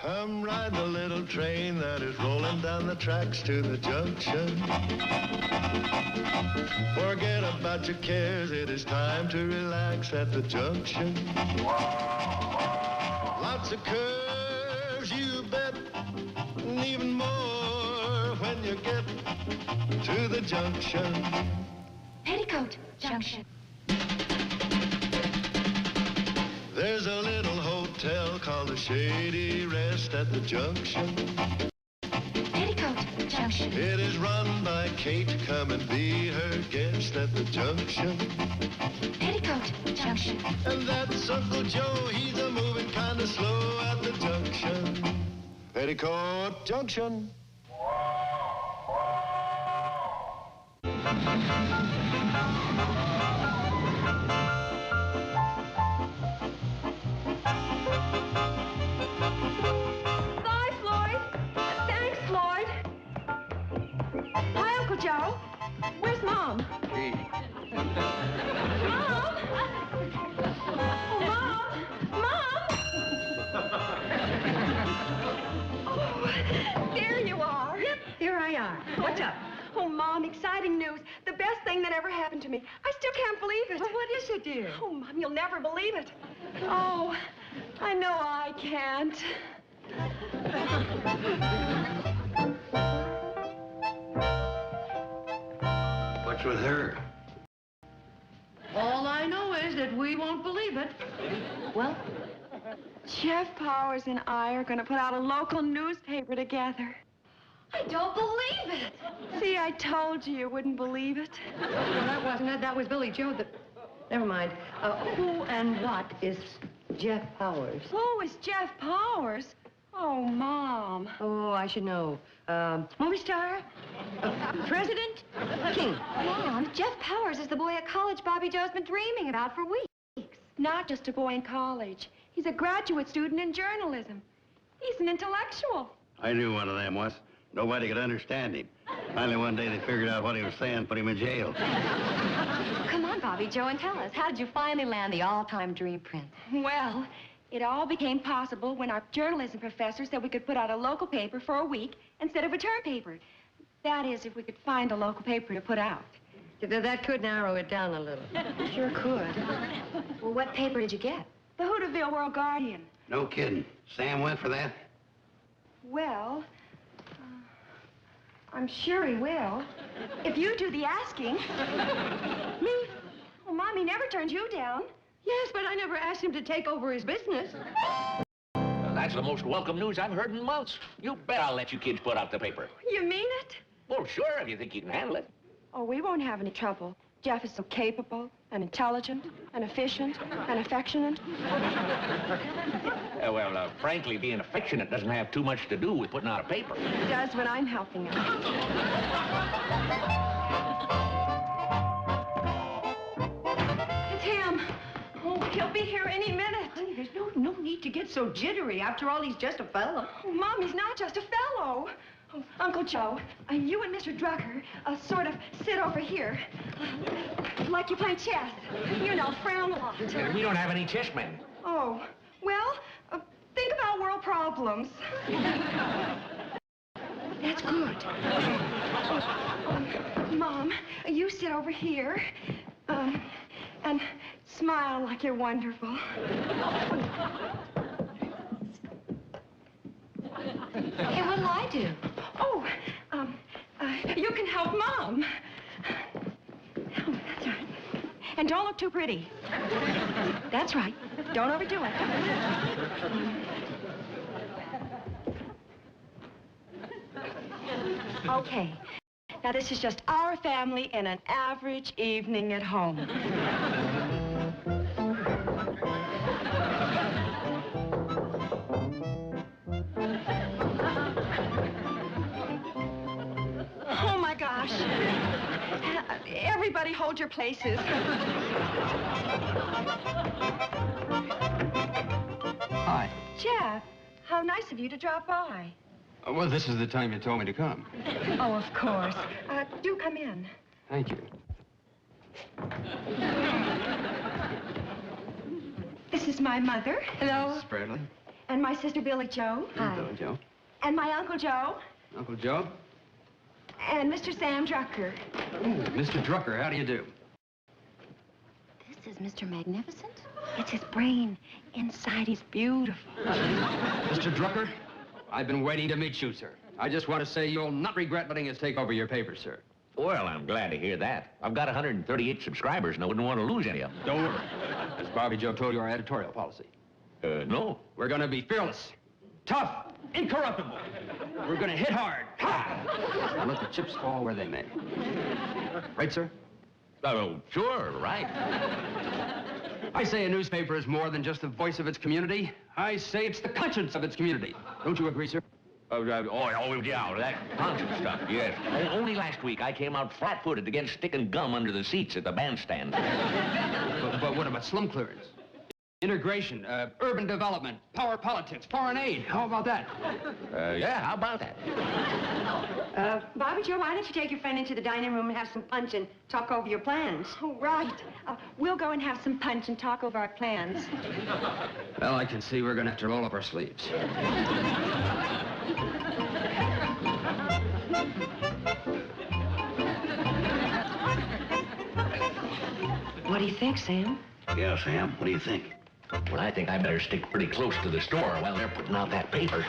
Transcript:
Come ride the little train that is rolling down the tracks to the junction. Forget about your cares, it is time to relax at the junction. Lots of curves, you bet, and even more when you get to the junction. Petticoat Junction. There's a little hotel called the Shady Rest at the junction. Petticoat Junction. It is run by Kate. Come and be her guest at the junction. Petticoat Junction. And that's Uncle Joe. He's a moving kind of slow at the junction. Petticoat Junction. Joe, where's Mom? Gee. Mom! Oh, Mom! Mom! Oh, there you are. Yep, here I are. What's up? Oh, Mom, exciting news. The best thing that ever happened to me. I still can't believe it. Well, what is it, dear? Oh, Mom, you'll never believe it. Oh, I know I can't. What's with her? All I know is that we won't believe it. Well, Jeff Powers and I are going to put out a local newspaper together. I don't believe it. See, I told you wouldn't believe it. No, that wasn't it. That was Billy Joe. Never mind. Who and what is Jeff Powers? Who is Jeff Powers? Oh, Mom. Oh, I should know. Movie star? President? King? Mom, Jeff Powers is the boy at college Bobbie Jo's been dreaming about for weeks. Not just a boy in college. He's a graduate student in journalism. He's an intellectual. I knew one of them was. Nobody could understand him. Finally, one day they figured out what he was saying, put him in jail. Come on, Bobbie Jo, and tell us, how did you finally land the all-time dream prince? Well, it all became possible when our journalism professor said we could put out a local paper for a week instead of a term paper. That is, if we could find a local paper to put out. That could narrow it down a little. Sure could. Well, what paper did you get? The Hooterville World Guardian. No kidding. Sam went for that? Well, I'm sure he will. If you do the asking. Me? Well, Mommy never turned you down. Yes, but I never asked him to take over his business. That's the most welcome news I've heard in months. You bet I'll let you kids put out the paper. You mean it? Well, sure, if you think you can handle it. Oh, we won't have any trouble. Jeff is so capable and intelligent and efficient and affectionate. Frankly, being affectionate doesn't have too much to do with putting out a paper. It does when I'm helping him. It's him. Oh, he'll be here any minute. Honey, there's no need to get so jittery. After all, he's just a fellow. Oh, Mom, he's not just a fellow. Oh, Uncle Joe, you and Mr. Drucker sort of sit over here. Like you play chess. You know, frown a lot. We don't have any chessmen. Oh, well, think about world problems. That's good. Mom, you sit over here and smile like you're wonderful. Hey, what'll I do? Oh, you can help Mom. Oh, that's right. And don't look too pretty. That's right. Don't overdo it. Okay. Now, this is just our family in an average evening at home. Oh, my gosh. Everybody hold your places. Hi. Jeff, how nice of you to drop by. Well, this is the time you told me to come. Oh, of course. Do come in. Thank you. This is my mother. Hello. Mrs. Bradley. And my sister Billy Jo. Hi. Hello, Joe. And my Uncle Joe. Uncle Joe. And Mr. Sam Drucker. Ooh, Mr. Drucker, how do you do? This is Mr. Magnificent? It's his brain. Inside, he's beautiful. Mr. Drucker, I've been waiting to meet you, sir. I just want to say you'll not regret letting us take over your paper, sir. Well, I'm glad to hear that. I've got 138 subscribers, and I wouldn't want to lose any of them. Don't worry. As Bobbie Jo told you, our editorial policy. No. We're going to be fearless, tough, incorruptible. We're going to hit hard. Ha! And let the chips fall where they may. Right, sir? Oh, sure, right. I say a newspaper is more than just the voice of its community. I say it's the conscience of its community. Don't you agree, sir? Yeah, that conscience stuff, yes. Only last week I came out flat-footed against sticking gum under the seats at the bandstand. But what about slum clearance? Integration, urban development, power politics, foreign aid. How about that? Yeah, how about that? Bobbie Jo, why don't you take your friend into the dining room and have some punch and talk over your plans? Oh, right. We'll go and have some punch and talk over our plans. Well, I can see we're going to have to roll up our sleeves. What do you think, Sam? Yeah, Sam, what do you think? Well, I think I better stick pretty close to the store while they're putting out that paper.